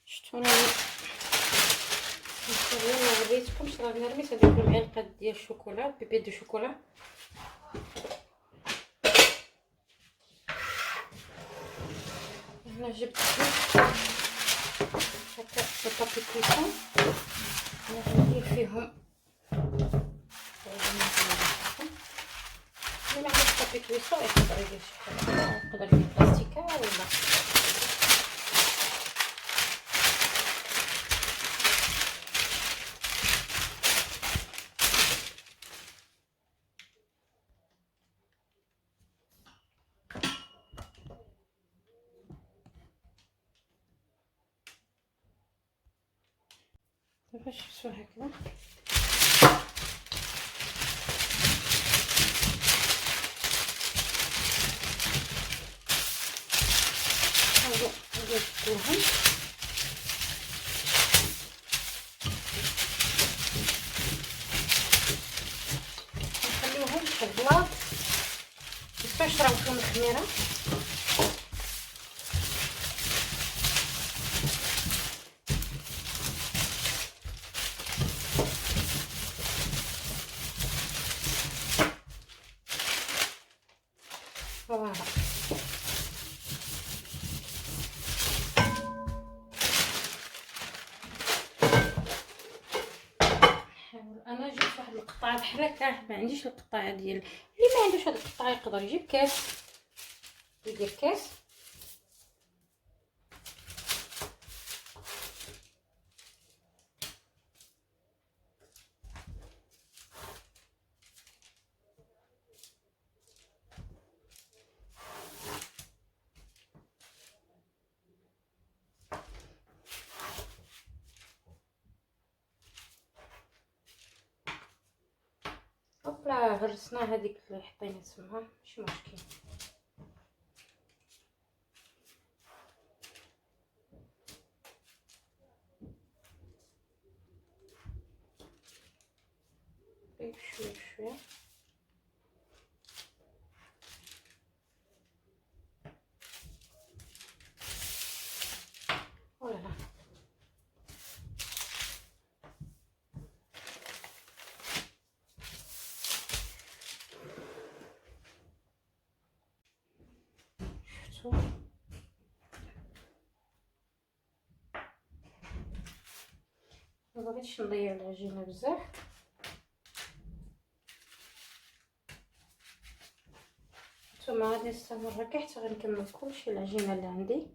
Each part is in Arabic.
شفتو راني ما وريتكمش، راني رميت هذيك المعلقه ديال الشوكولا، بيبي دو شوكولا. هنا جبت هكا البابي كويسون، ندير فيهم ما عندكش بابي كويسون يقدر يدير شي حاجه، يقدر يدير بلاستيكه ولا باش شفتو هكذا. نجبدوهم نخليوهم في البلاط باش راهم فيهم الخميره. فوالا انا جبت واحد القطعه بحال هكا، ما عنديش القطعه ديال اللي ما عندوش هاد القطعه يقدر يجيب كاس، يدير كاس. هوبلا غرسنا هذيك اللي حطينا تما، ماشي مشكل. شويه بشويه فوالا. شفتو مبغيتش نضيع العجينه بزاف. نتوما غادي نستمر هكا حتى غنكمل كلشي العجينه اللي عندي،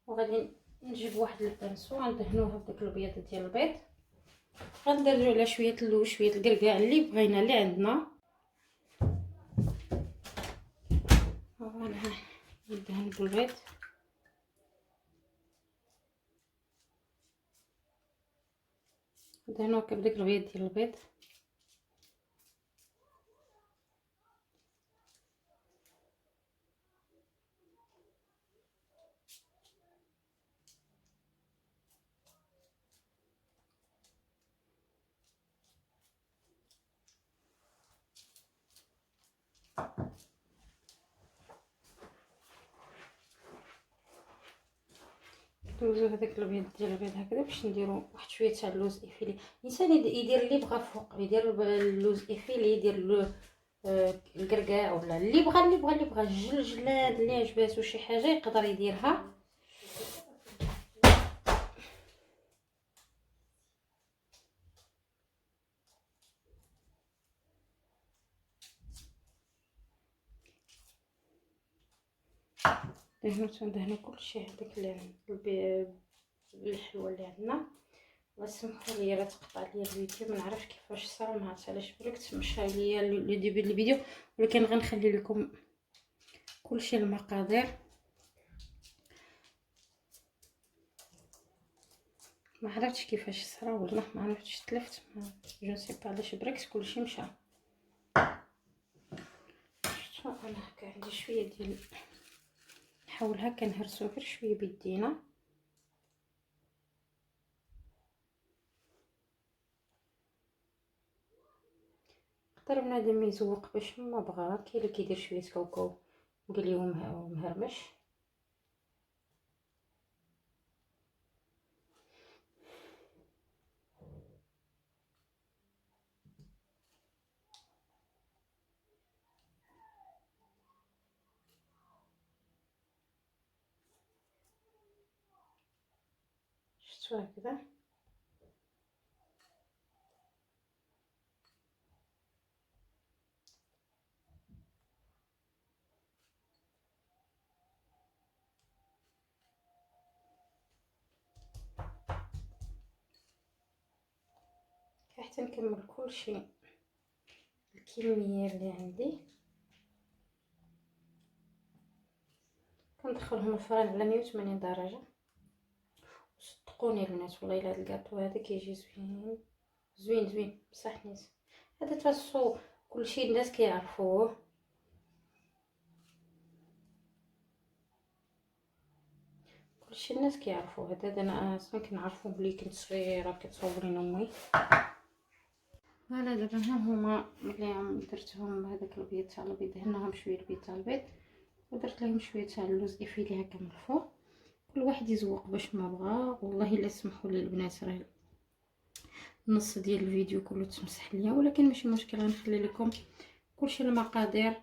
وغادي نجيب واحد البانسو غندهنوها بداك البيض ديال البيض، غنديرو على شويه اللوز شويه الكركاع اللي بغينا اللي عندنا. فوالا ندهن بالبيض. ندهنو هكا بداك البيض ديال البيض. ندوزو هذاك البيض ديال البيض هكذا باش نديرو واحد شويه تاع اللوز افيلي. الانسان يدير اللي بغا فوق، يدير اللوز افيلي، يدير الكركاع، ولا اللي بغى الجلجلاد اللي عجباتو شي حاجه يقدر يديرها. ندهنو كلشي هذاك الحلوه اللي عندنا. وسمحوا لي راه تقطع ليا الفيديو، ما نعرفش كيفاش صار، ما عرفتش علاش بركت مشى ليا لو ديبي ديال الفيديو، ولكن غنخلي لكم كلشي المقادير. ما عرفتش كيفاش صرا، والله ما عرفتش، تلفت، جو سي با علاش بركت كلشي مشى. شفتوا انا هكا عندي شويه ديال، نحاول هكا نهرسو غير شويه بيدينا. يقدر بنادم يزوق باش ما بغا، كاين اللي كيدير شويه كاوكاو مقلي ومهرمش. شفتوا هكذا. حتى نكمل كلشي الكميه اللي عندي. كندخلهم الفران على 180 درجه. صدقوني البنات والله الا هاد الكاطو هذا كيجي زوين زوين زوين بصح نيت. هذا تفصو كلشي الناس كيعرفوه. كلشي الناس كيعرفوه هذا. انا اصلا كنعرفو بلي كنت صغيره كتصاوب لينا امي. فوالا دابا ها هما ملي درتهم هذاك البيض تاع البيض، دهناهم شويه البيض تاع البيض ودرت لهم شويه تاع اللوز افيلي هكا من الفوق. كل واحد يزوق باش ما بغا. والله الا سمحوا لي البنات راه النص ديال الفيديو كله تمسح ليا، ولكن ماشي مشكل غنخلي لكم كلشي المقادير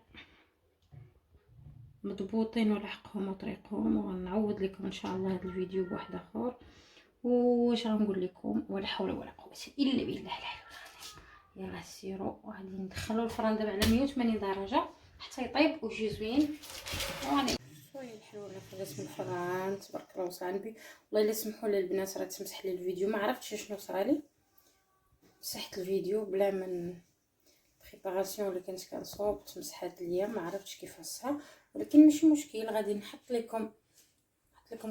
مضبوطين ولحقهم وطريقهم، وغنعوض لكم ان شاء الله هذا الفيديو بواحد اخر. واش غنقول لكم، ولا حول ولا قوه الا بالله العلي العظيم. يلا سيروا وغادي ندخلوا الفران دابا على 180 درجه حتى يطيب ويجي زوين. وغادي شويه الحلوه اللي خرجت من الفران تبارك الله وصى عنبي. والله الا سمحوا لي البنات راه تمسح لي الفيديو، ما عرفتش شنو صرالي، مسحت الفيديو بلا من بريباراسيون اللي كنت كنصوب تمسحات ليا، ما عرفتش كيفاش، ولكن ماشي مشكل. غادي نحط لكم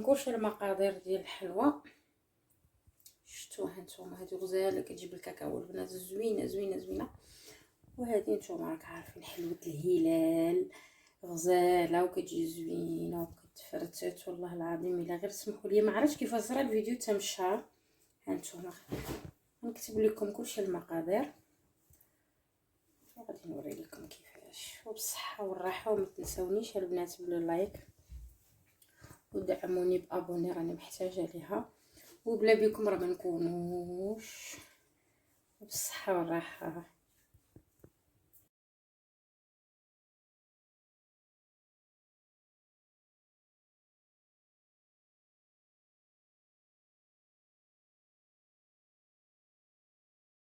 كلشي المقادير ديال الحلوه. شفتوا هانتوما هادو غزاله كتجيب الكاكاو البنات زوينه زوينه زوينه. وهذه نتوما راك عارفين حلوه الهلال غزاله وكتجي زوينه وكتفرتت. والله العظيم الا غير سمحوا لي، ما عرفتش كيفاش صرا الفيديو تمشى. هانتوما نكتب لكم كلشي المقادير وغادي نوري لكم كيفاش. وبالصحه والراحه، وما تنساونيش البنات باللايك ودعموني بابوني راني محتاجه ليها، وبلا بكم راه ما نكونوش. بالصحه والراحه.